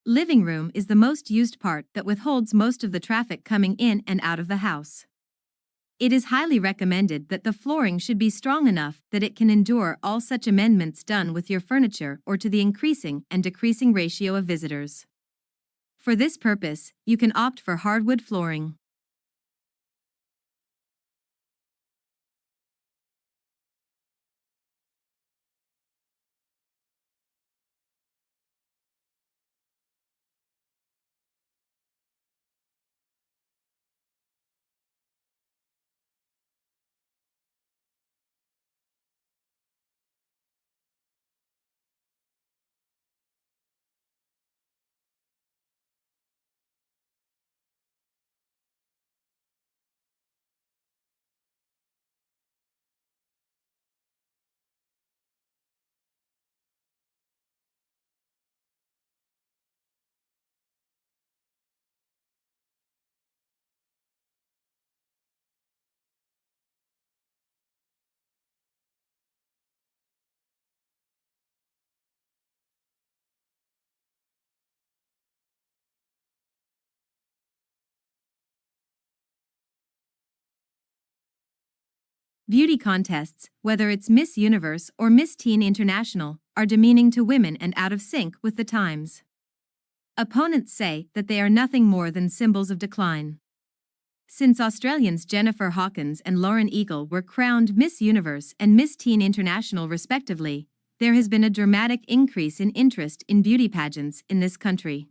Living room is the most used part that withholds most of the traffic coming in and out of the house. It is highly recommended that the flooring should be strong enough that it can endure all such amendments done with your furniture or to the increasing and decreasing ratio of visitors. For this purpose, you can opt for hardwood flooring. Beauty contests, whether it's Miss Universe or Miss Teen International, are demeaning to women and out of sync with the times. Opponents say that they are nothing more than symbols of decline. Since Australians Jennifer Hawkins and Lauren Eagle were crowned Miss Universe and Miss Teen International respectively, there has been a dramatic increase in interest in beauty pageants in this country.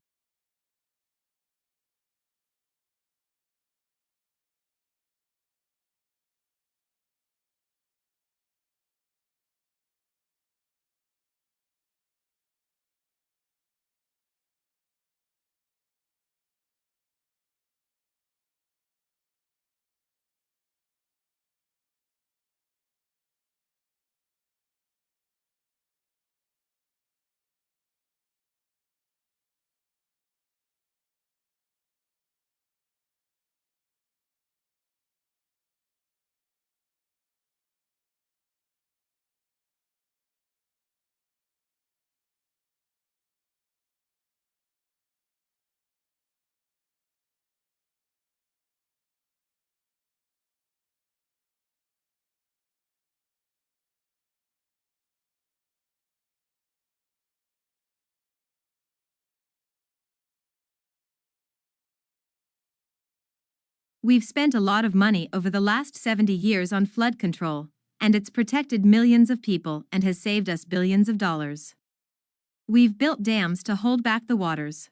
We've spent a lot of money over the last 70 years on flood control, and it's protected millions of people and has saved us billions of dollars. We've built dams to hold back the waters.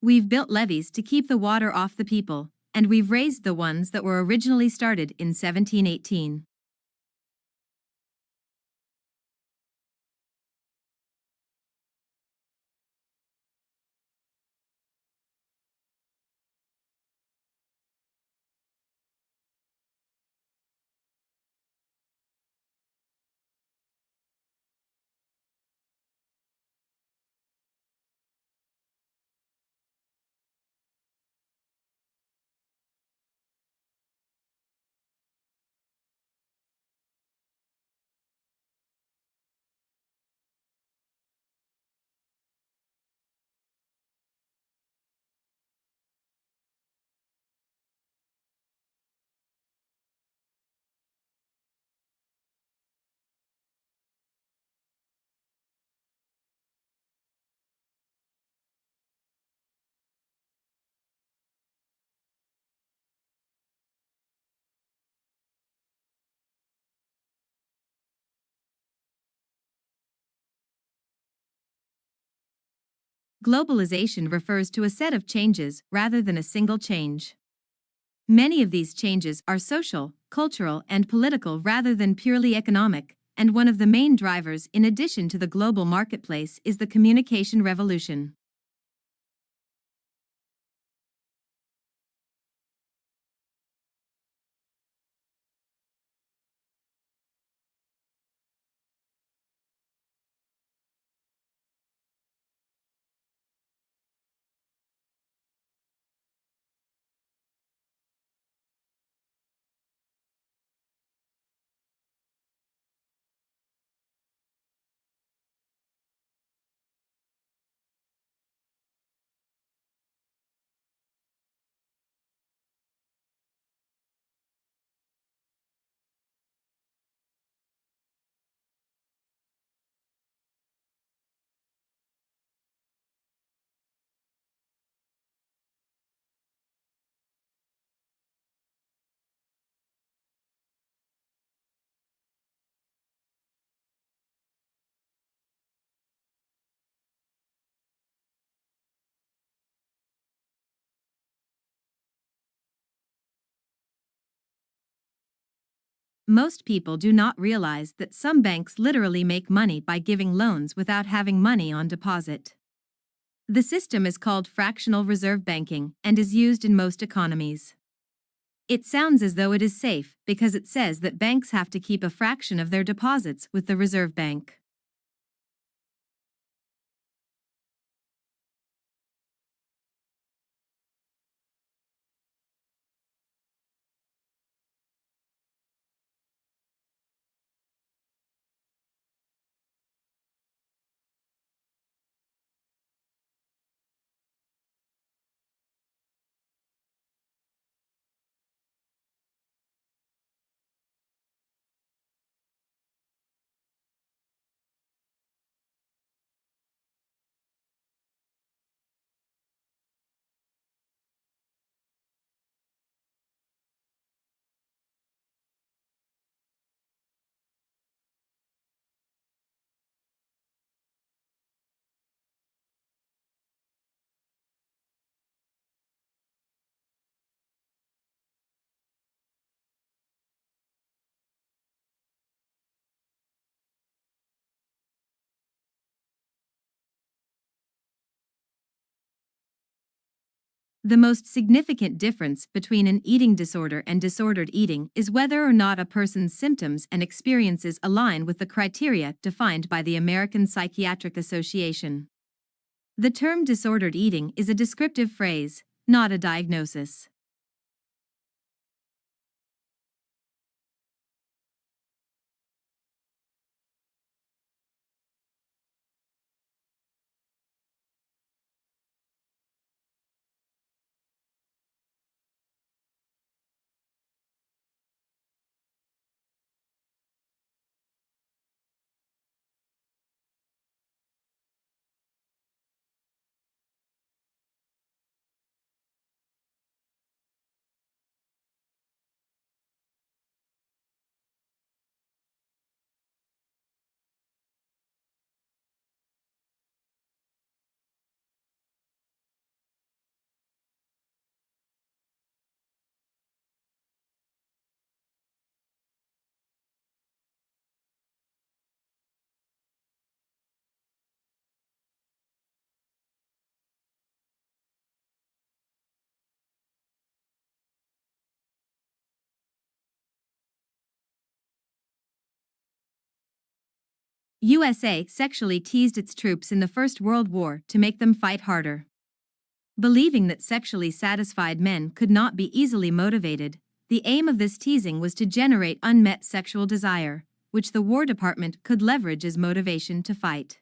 We've built levees to keep the water off the people, and we've raised the ones that were originally started in 1718. Globalization refers to a set of changes rather than a single change. Many of these changes are social, cultural, and political rather than purely economic, and one of the main drivers in addition to the global marketplace is the communication revolution. Most people do not realize that some banks literally make money by giving loans without having money on deposit. The system is called fractional reserve banking and is used in most economies. It sounds as though it is safe because it says that banks have to keep a fraction of their deposits with the Reserve Bank. The most significant difference between an eating disorder and disordered eating is whether or not a person's symptoms and experiences align with the criteria defined by the American Psychiatric Association. The term disordered eating is a descriptive phrase, not a diagnosis. USA sexually teased its troops in the First World War to make them fight harder. Believing that sexually satisfied men could not be easily motivated, the aim of this teasing was to generate unmet sexual desire, which the War Department could leverage as motivation to fight.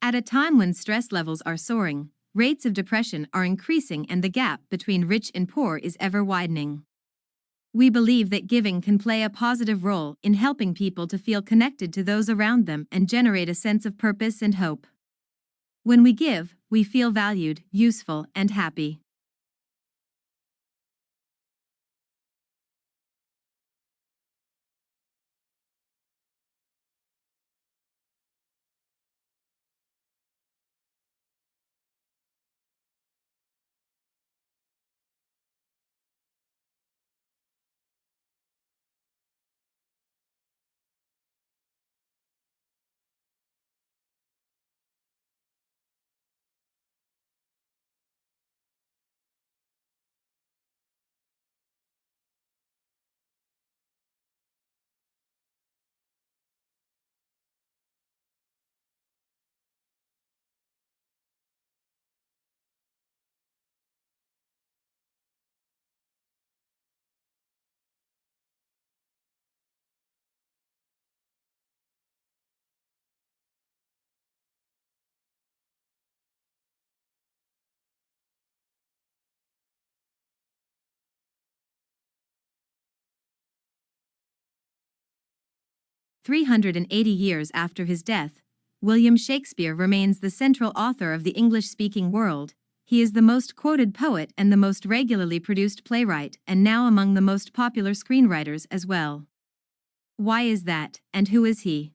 At a time when stress levels are soaring, rates of depression are increasing and the gap between rich and poor is ever widening. We believe that giving can play a positive role in helping people to feel connected to those around them and generate a sense of purpose and hope. When we give, we feel valued, useful, and happy. 380 years after his death, William Shakespeare remains the central author of the English-speaking world. He is the most quoted poet and the most regularly produced playwright, and now among the most popular screenwriters as well. Why is that, and who is he?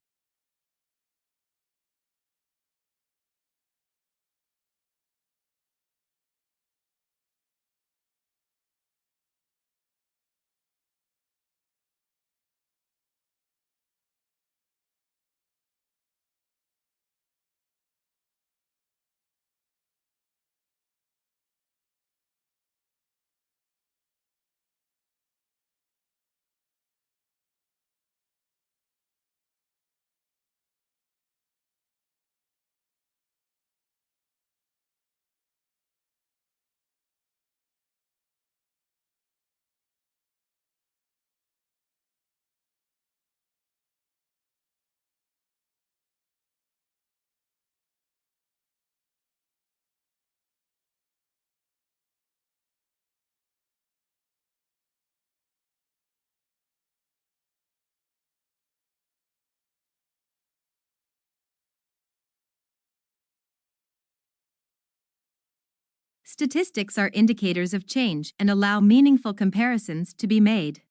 Statistics are indicators of change and allow meaningful comparisons to be made.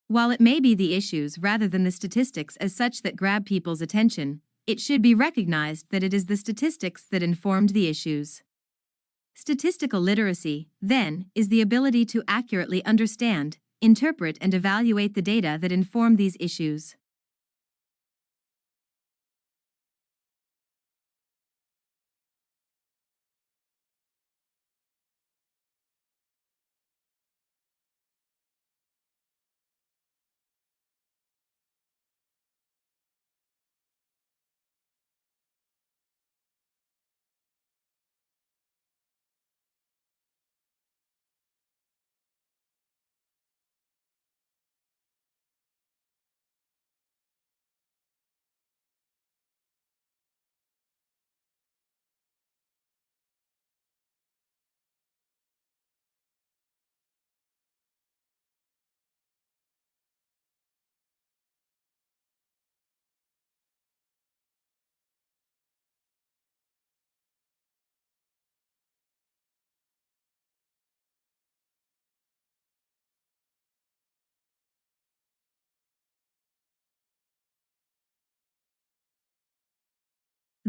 While it may be the issues rather than the statistics as such that grab people's attention, it should be recognized that it is the statistics that informed the issues. Statistical literacy, then, is the ability to accurately understand, interpret, and evaluate the data that inform these issues.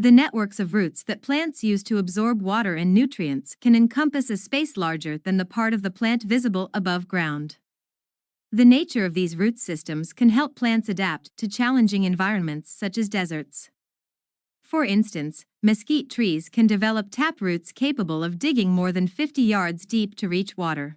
The networks of roots that plants use to absorb water and nutrients can encompass a space larger than the part of the plant visible above ground. The nature of these root systems can help plants adapt to challenging environments such as deserts. For instance, mesquite trees can develop taproots capable of digging more than 50 yards deep to reach water.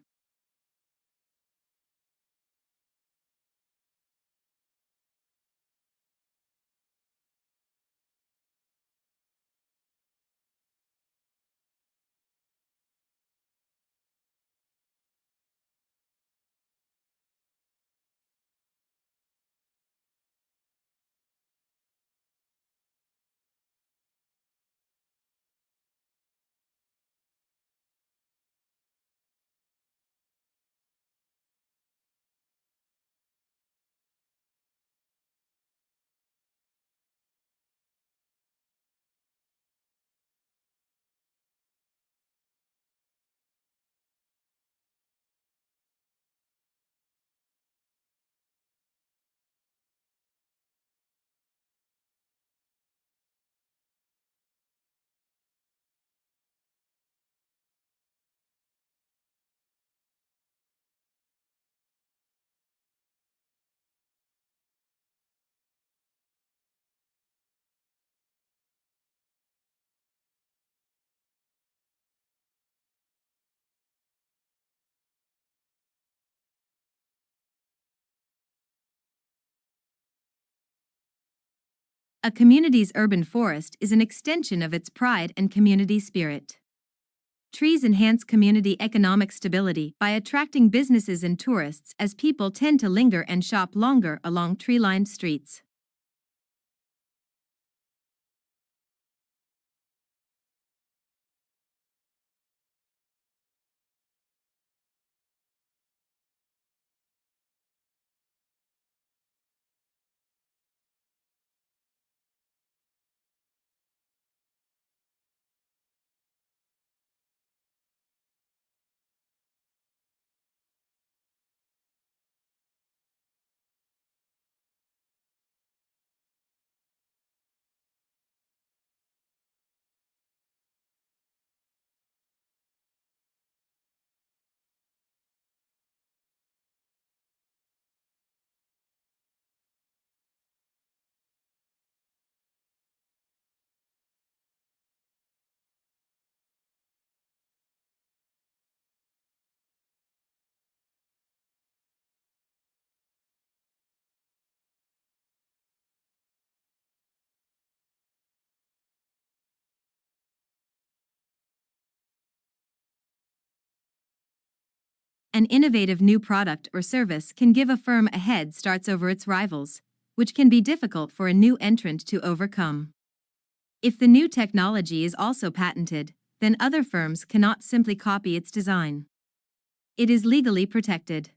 A community's urban forest is an extension of its pride and community spirit. Trees enhance community economic stability by attracting businesses and tourists as people tend to linger and shop longer along tree-lined streets. An innovative new product or service can give a firm a head start over its rivals, which can be difficult for a new entrant to overcome. If the new technology is also patented, then other firms cannot simply copy its design. It is legally protected.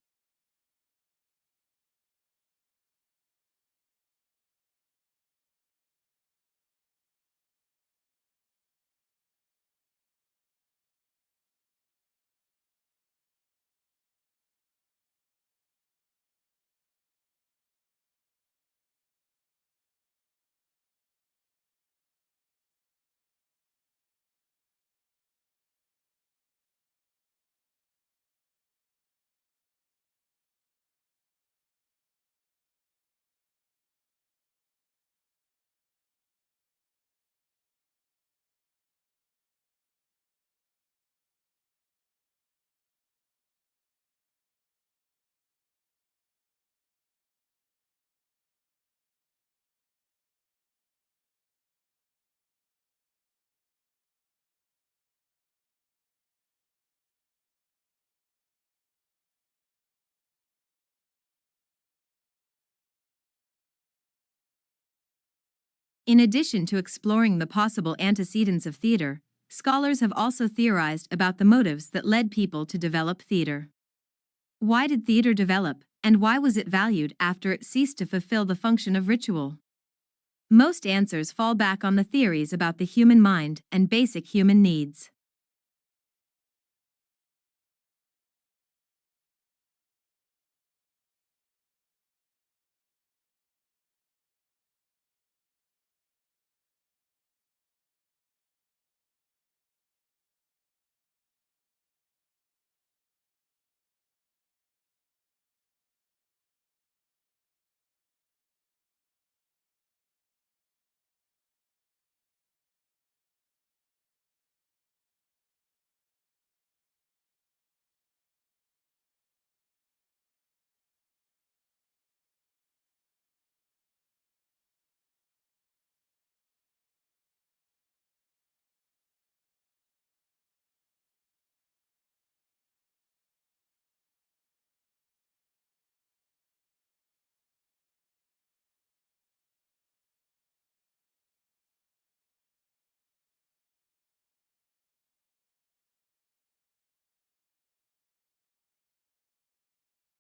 In addition to exploring the possible antecedents of theater, scholars have also theorized about the motives that led people to develop theater. Why did theater develop, and why was it valued after it ceased to fulfill the function of ritual? Most answers fall back on the theories about the human mind and basic human needs.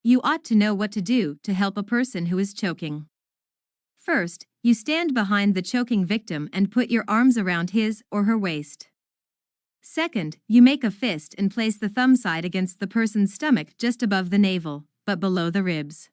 You ought to know what to do to help a person who is choking. First, you stand behind the choking victim and put your arms around his or her waist. Second, you make a fist and place the thumb side against the person's stomach just above the navel, but below the ribs.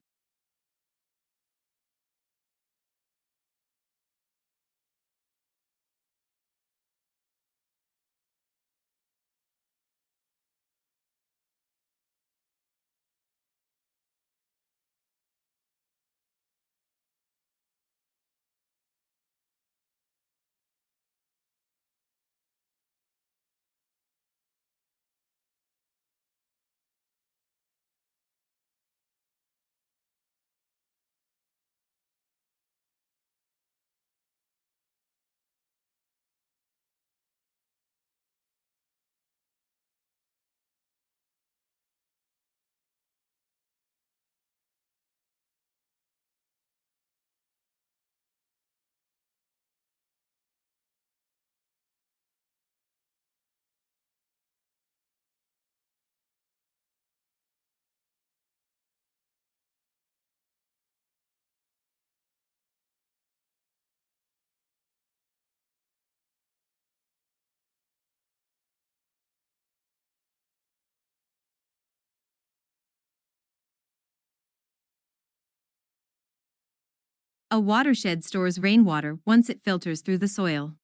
A watershed stores rainwater once it filters through the soil.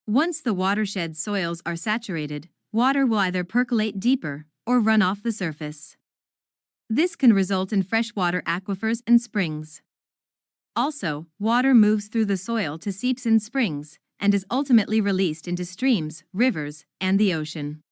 Once the watershed soils are saturated, water will either percolate deeper or run off the surface. This can result in freshwater aquifers and springs. Also, water moves through the soil to seeps in springs and is ultimately released into streams, rivers, and the ocean.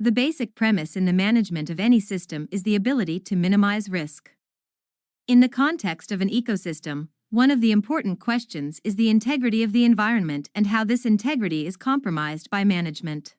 The basic premise in the management of any system is the ability to minimize risk. In the context of an ecosystem, one of the important questions is the integrity of the environment and how this integrity is compromised by management.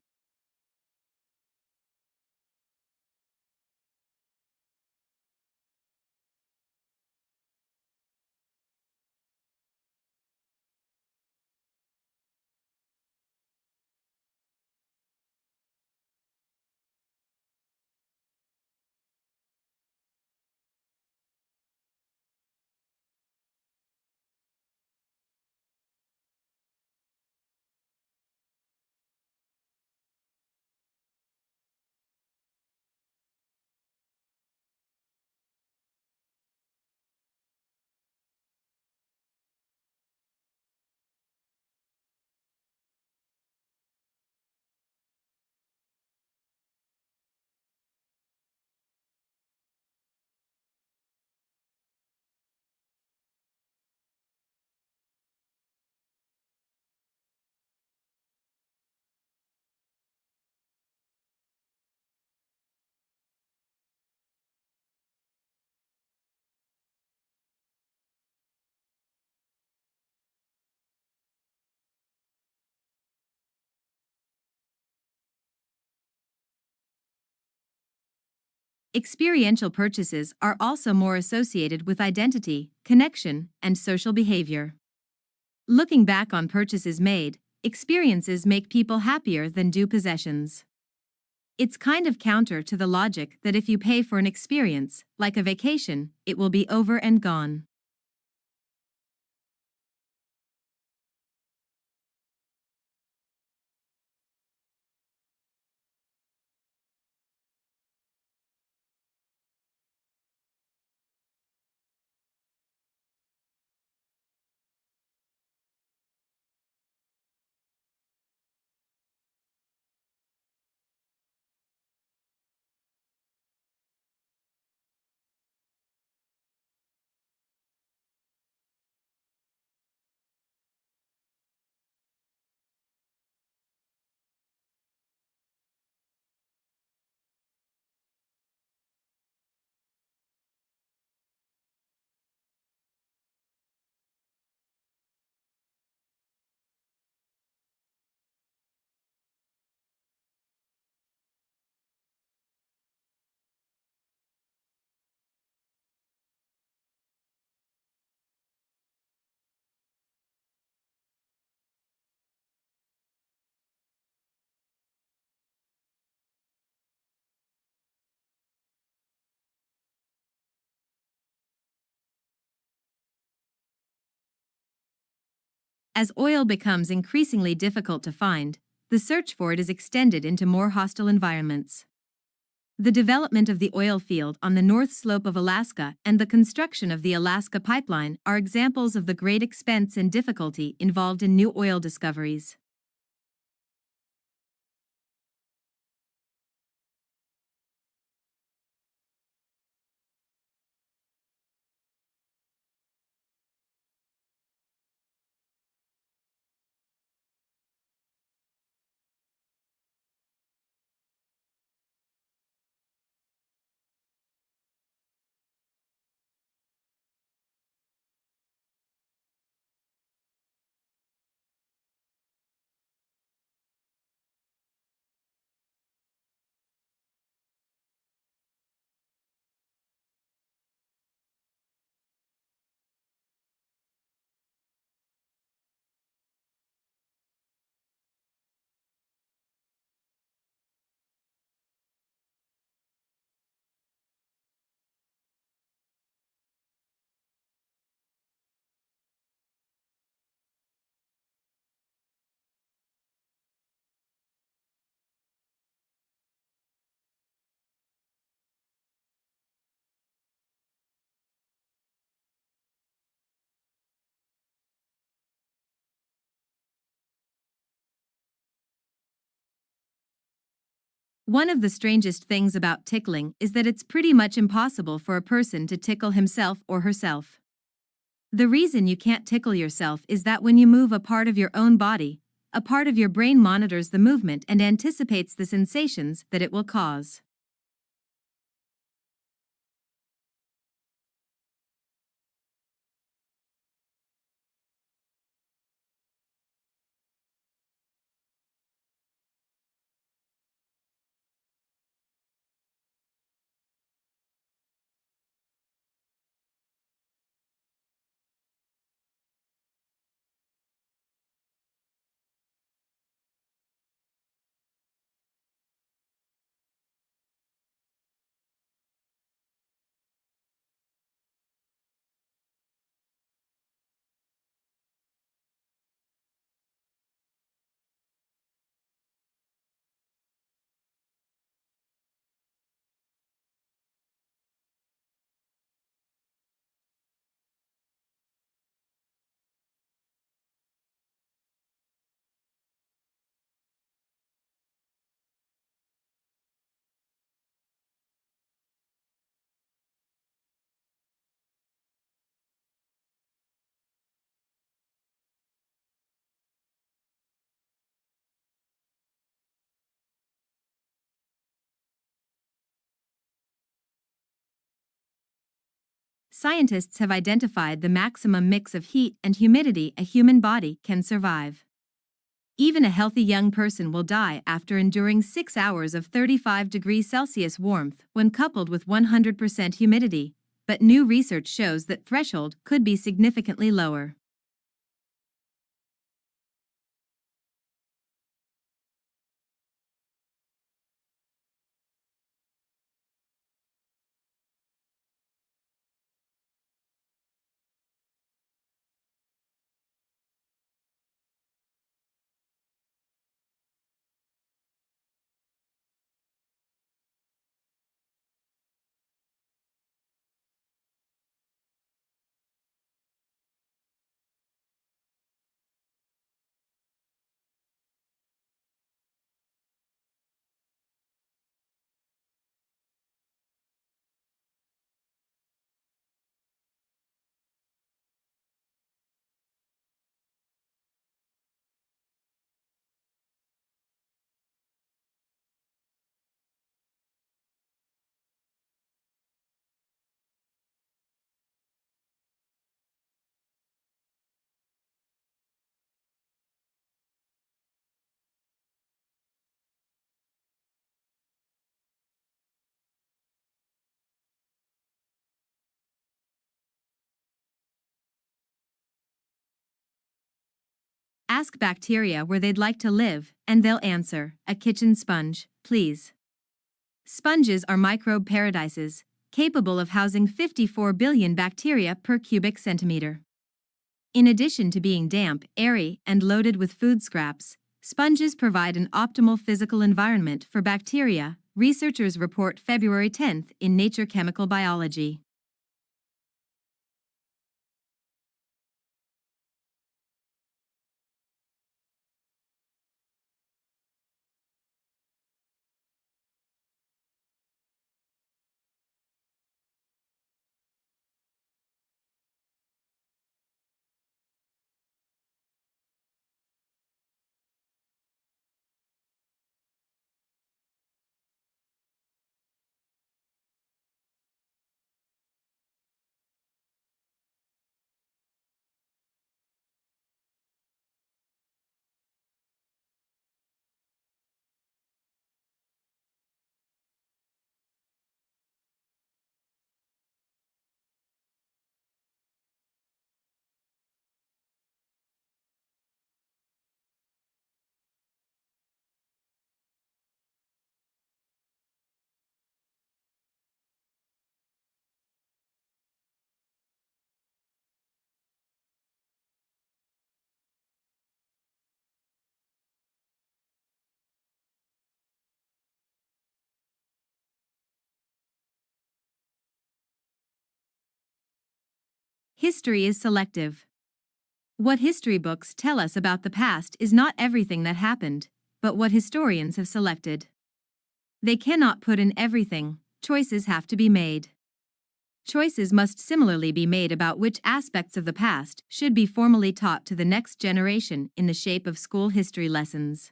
Experiential purchases are also more associated with identity, connection, and social behavior. Looking back on purchases made, experiences make people happier than do possessions. It's kind of counter to the logic that if you pay for an experience, like a vacation, it will be over and gone. As oil becomes increasingly difficult to find, the search for it is extended into more hostile environments. The development of the oil field on the north slope of Alaska and the construction of the Alaska pipeline are examples of the great expense and difficulty involved in new oil discoveries. One of the strangest things about tickling is that it's pretty much impossible for a person to tickle himself or herself. The reason you can't tickle yourself is that when you move a part of your own body, A part of your brain monitors the movement and anticipates the sensations that it will cause. Scientists have identified the maximum mix of heat and humidity a human body can survive. Even a healthy young person will die after enduring 6 hours of 35 degrees Celsius warmth when coupled with 100% humidity, but new research shows that threshold could be significantly lower. Ask bacteria where they'd like to live, and they'll answer, a kitchen sponge, please. Sponges are microbe paradises, capable of housing 54 billion bacteria per cubic centimeter. In addition to being damp, airy, and loaded with food scraps, sponges provide an optimal physical environment for bacteria, researchers report February 10 in Nature Chemical Biology. History is selective. What history books tell us about the past is not everything that happened, but what historians have selected. They cannot put in everything, choices have to be made. Choices must similarly be made about which aspects of the past should be formally taught to the next generation in the shape of school history lessons.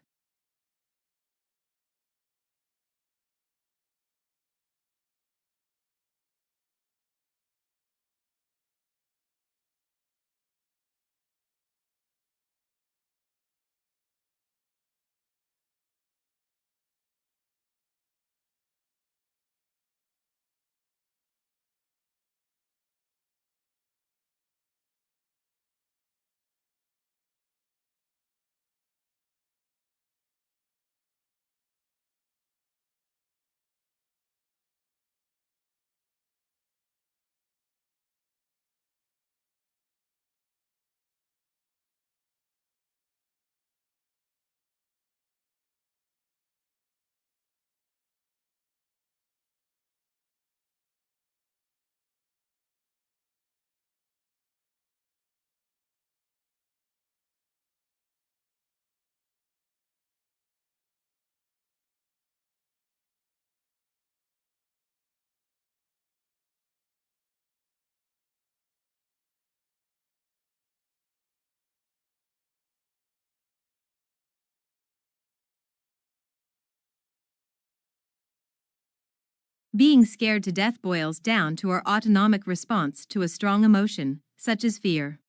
Being scared to death boils down to our autonomic response to a strong emotion, such as fear.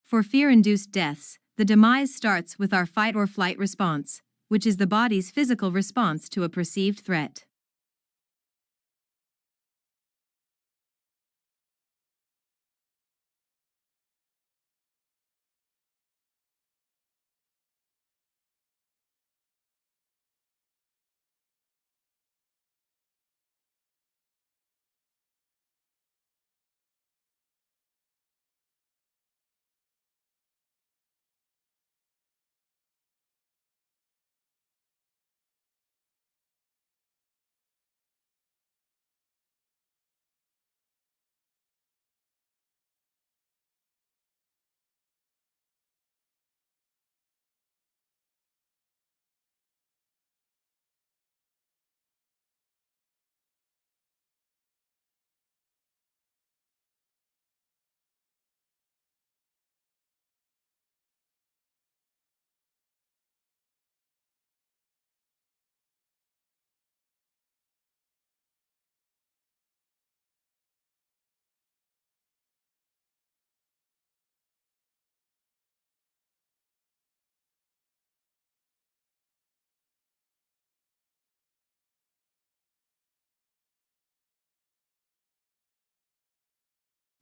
For fear-induced deaths, the demise starts with our fight or flight response, which is the body's physical response to a perceived threat.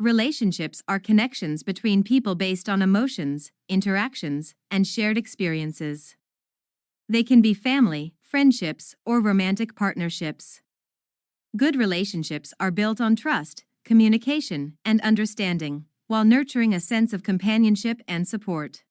Relationships are connections between people based on emotions, interactions, and shared experiences. They can be family, friendships, or romantic partnerships. Good relationships are built on trust, communication, and understanding, while nurturing a sense of companionship and support.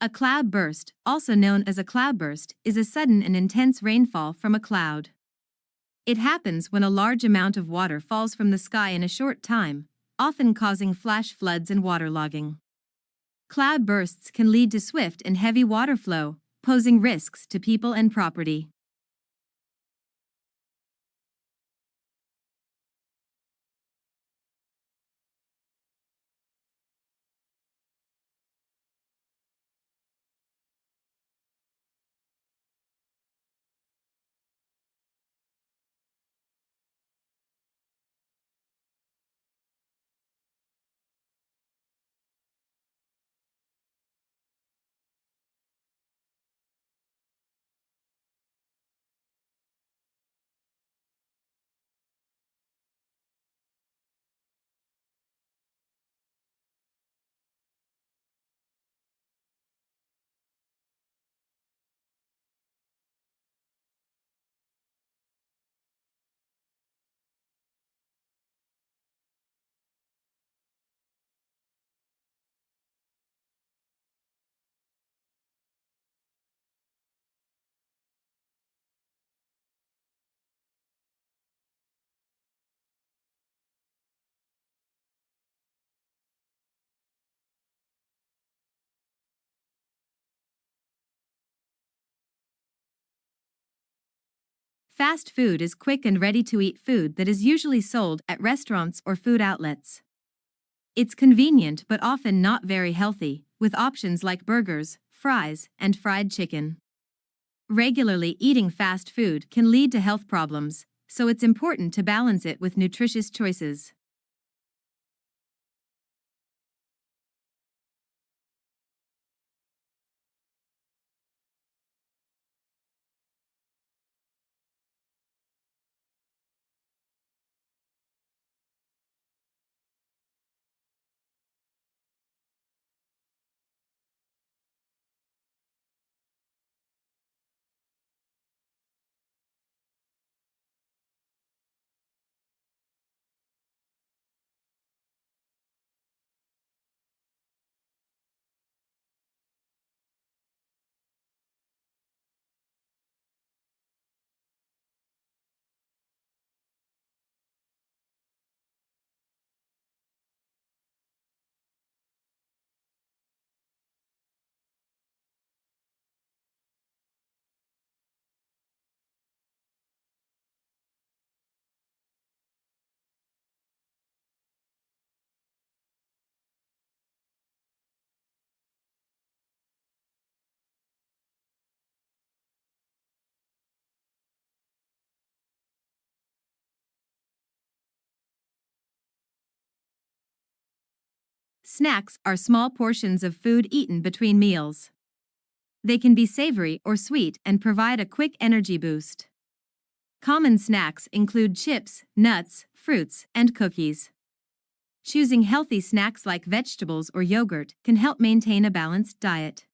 A cloudburst, also known as a cloudburst, is a sudden and intense rainfall from a cloud. It happens when a large amount of water falls from the sky in a short time, often causing flash floods and waterlogging. Cloudbursts can lead to swift and heavy water flow, posing risks to people and property. Fast food is quick and ready-to-eat food that is usually sold at restaurants or food outlets. It's convenient but often not very healthy, with options like burgers, fries, and fried chicken. Regularly eating fast food can lead to health problems, so it's important to balance it with nutritious choices. Snacks are small portions of food eaten between meals. They can be savory or sweet and provide a quick energy boost. Common snacks include chips, nuts, fruits, and cookies. Choosing healthy snacks like vegetables or yogurt can help maintain a balanced diet.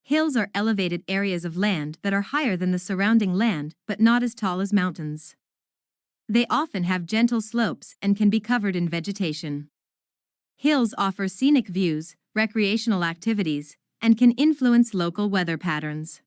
Hills are elevated areas of land that are higher than the surrounding land but not as tall as mountains. They often have gentle slopes and can be covered in vegetation. Hills offer scenic views, recreational activities, and can influence local weather patterns.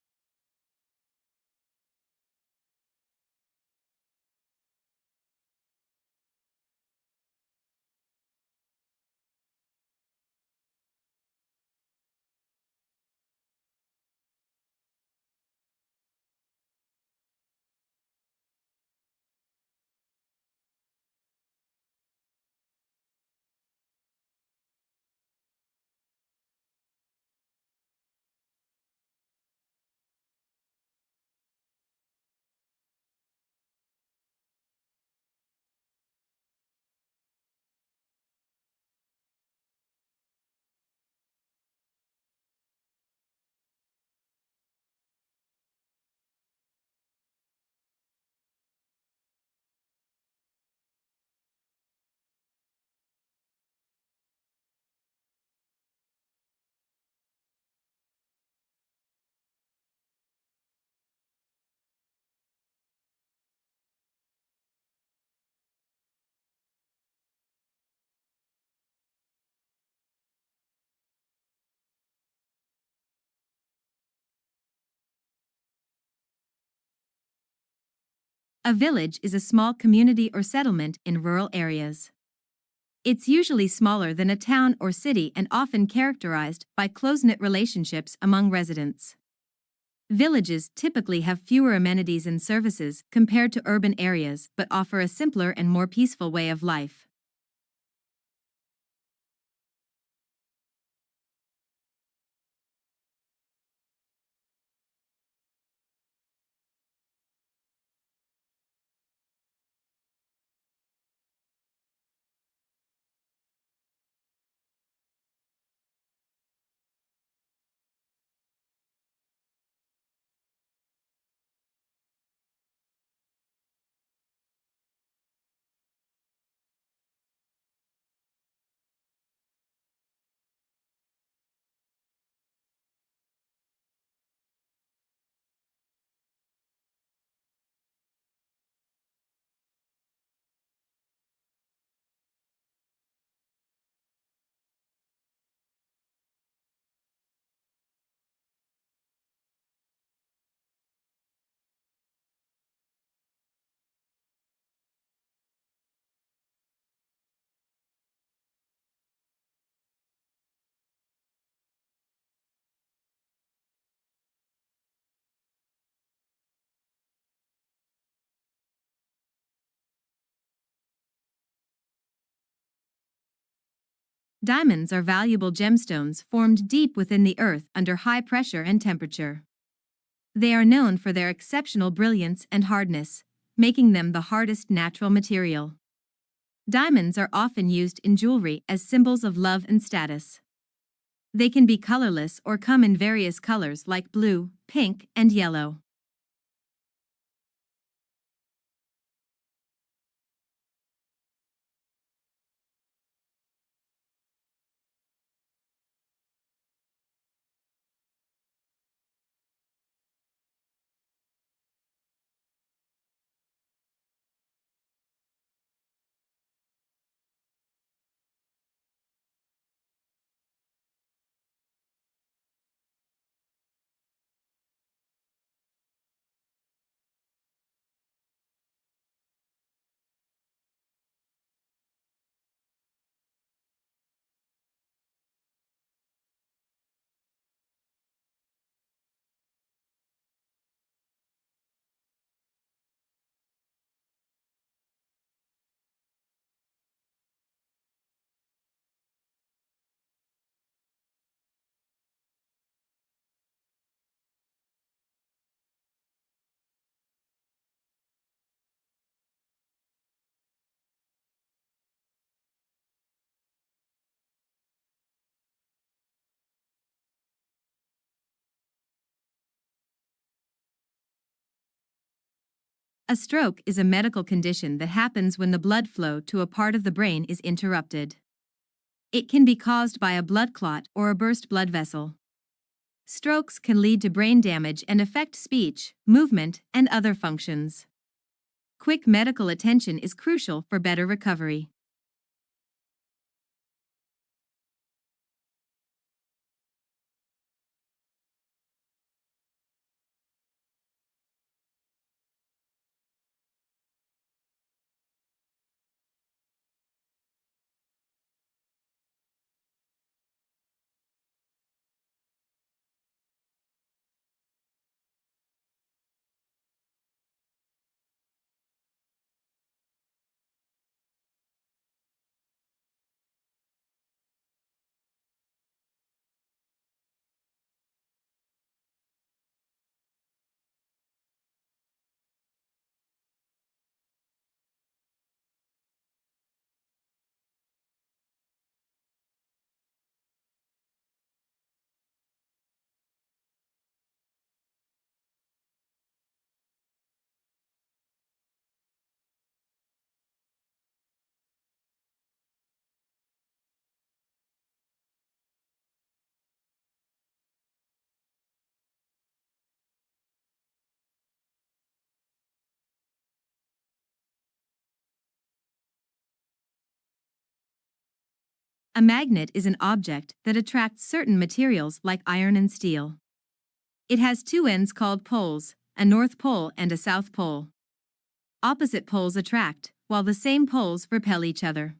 A village is a small community or settlement in rural areas. It's usually smaller than a town or city and often characterized by close-knit relationships among residents. Villages typically have fewer amenities and services compared to urban areas but offer a simpler and more peaceful way of life. Diamonds are valuable gemstones formed deep within the earth under high pressure and temperature. They are known for their exceptional brilliance and hardness, making them the hardest natural material. Diamonds are often used in jewelry as symbols of love and status. They can be colorless or come in various colors like blue, pink, and yellow. A stroke is a medical condition that happens when the blood flow to a part of the brain is interrupted. It can be caused by a blood clot or a burst blood vessel. Strokes can lead to brain damage and affect speech, movement, and other functions. Quick medical attention is crucial for better recovery. A magnet is an object that attracts certain materials like iron and steel. It has two ends called poles, a north pole and a south pole. Opposite poles attract, while the same poles repel each other.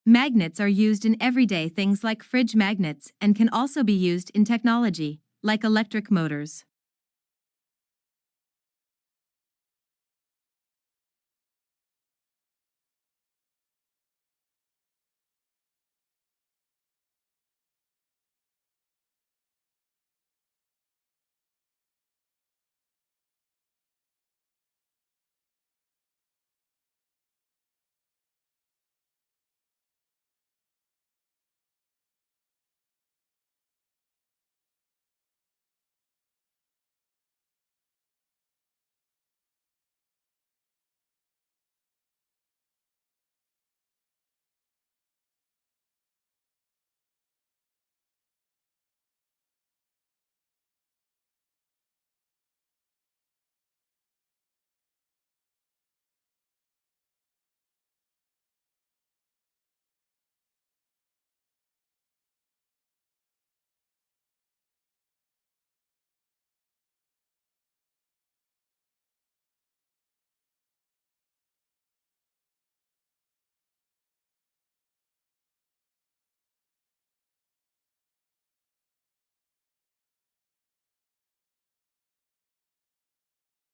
Magnets are used in everyday things like fridge magnets and can also be used in technology, like electric motors.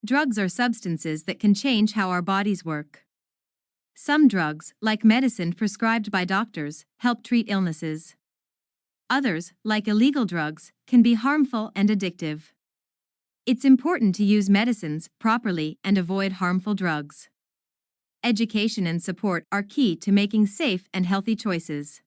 Drugs are substances that can change how our bodies work. Some drugs, like medicine prescribed by doctors, help treat illnesses. Others, like illegal drugs, can be harmful and addictive. It's important to use medicines properly and avoid harmful drugs. Education and support are key to making safe and healthy choices.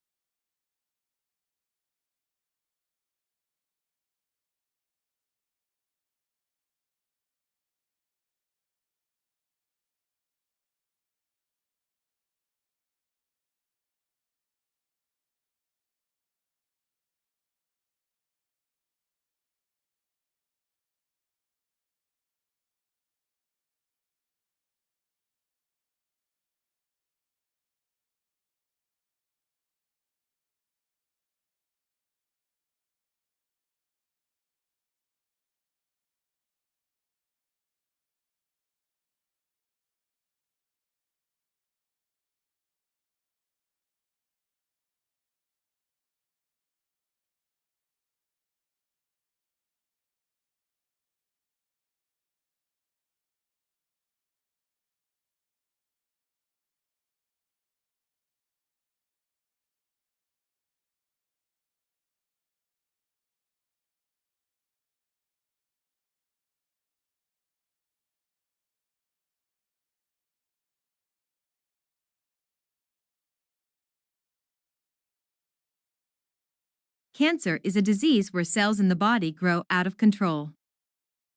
Cancer is a disease where cells in the body grow out of control.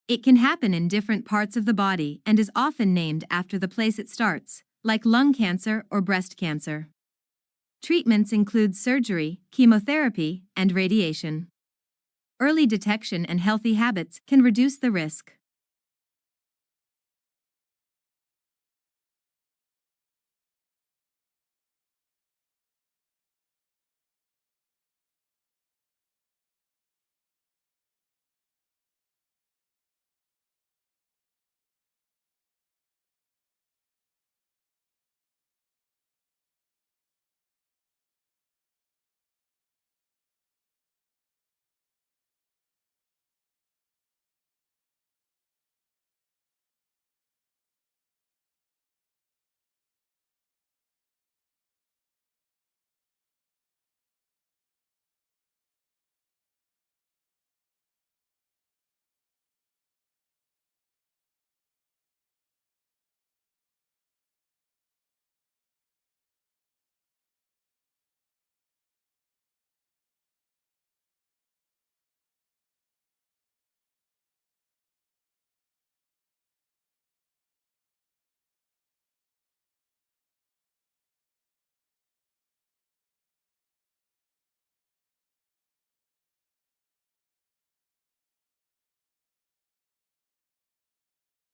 It can happen in different parts of the body and is often named after the place it starts, like lung cancer or breast cancer. Treatments include surgery, chemotherapy, and radiation. Early detection and healthy habits can reduce the risk.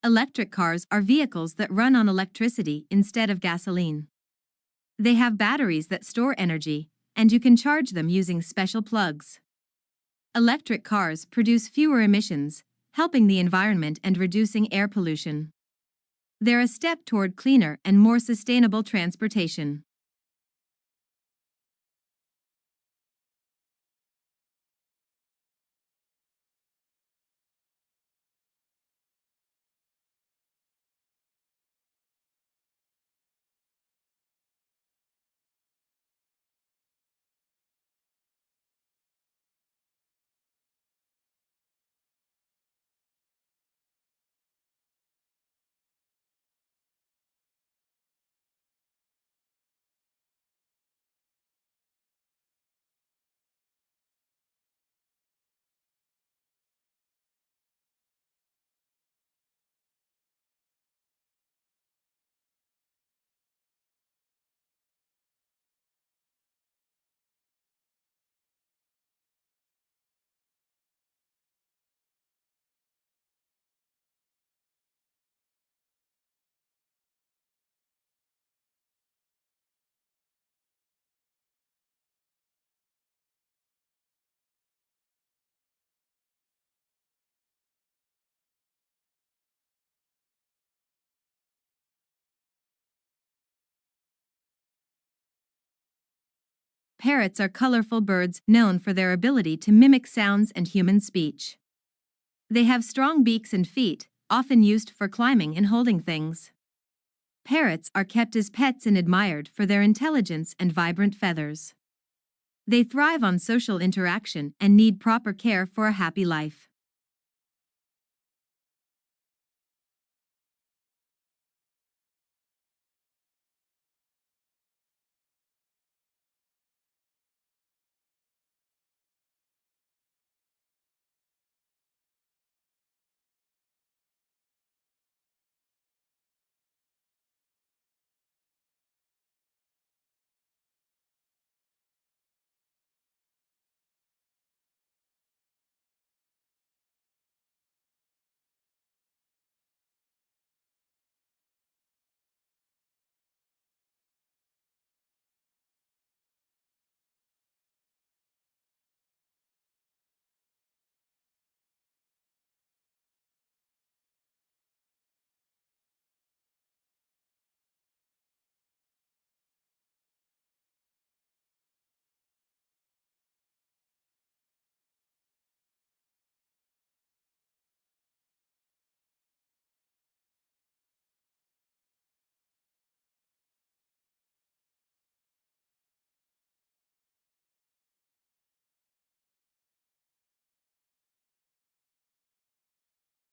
Electric cars are vehicles that run on electricity instead of gasoline. They have batteries that store energy, and you can charge them using special plugs. Electric cars produce fewer emissions, helping the environment and reducing air pollution. They're a step toward cleaner and more sustainable transportation. Parrots are colorful birds known for their ability to mimic sounds and human speech. They have strong beaks and feet, often used for climbing and holding things. Parrots are kept as pets and admired for their intelligence and vibrant feathers. They thrive on social interaction and need proper care for a happy life.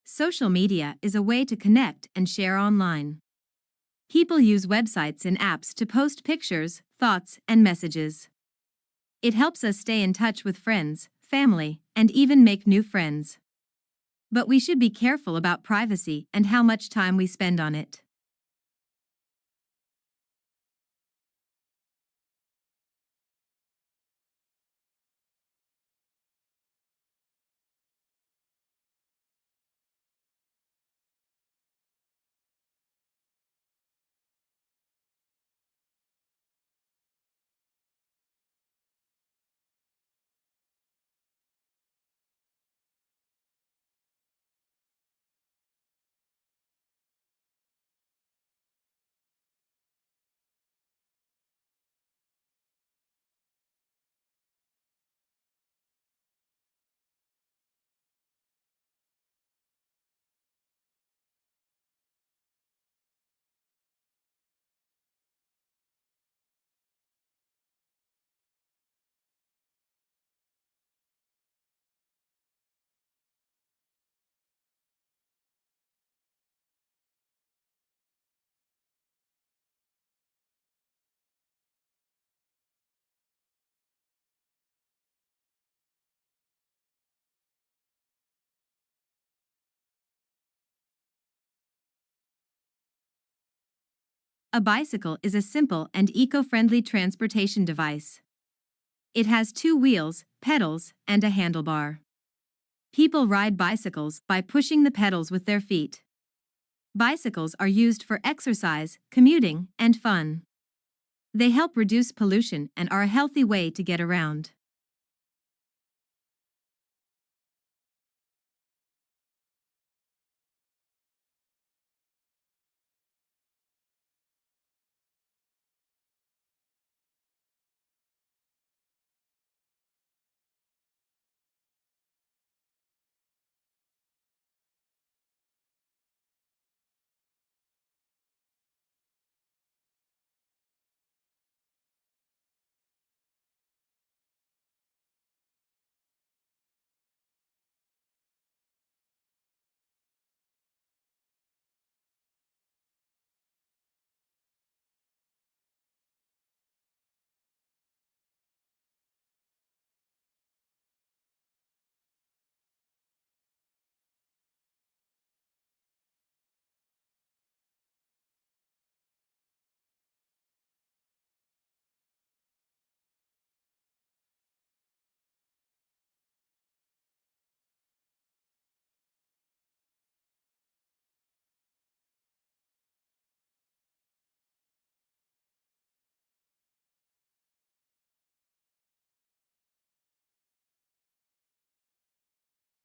Social media is a way to connect and share online. People use websites and apps to post pictures, thoughts, and messages. It helps us stay in touch with friends, family, and even make new friends. But we should be careful about privacy and how much time we spend on it. A bicycle is a simple and eco-friendly transportation device. It has two wheels, pedals, and a handlebar. People ride bicycles by pushing the pedals with their feet. Bicycles are used for exercise, commuting, and fun. They help reduce pollution and are a healthy way to get around.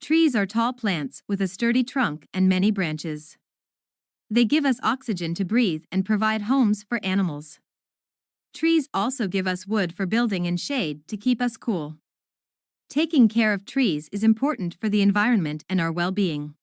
Trees are tall plants with a sturdy trunk and many branches. They give us oxygen to breathe and provide homes for animals. Trees also give us wood for building and shade to keep us cool. Taking care of trees is important for the environment and our well-being.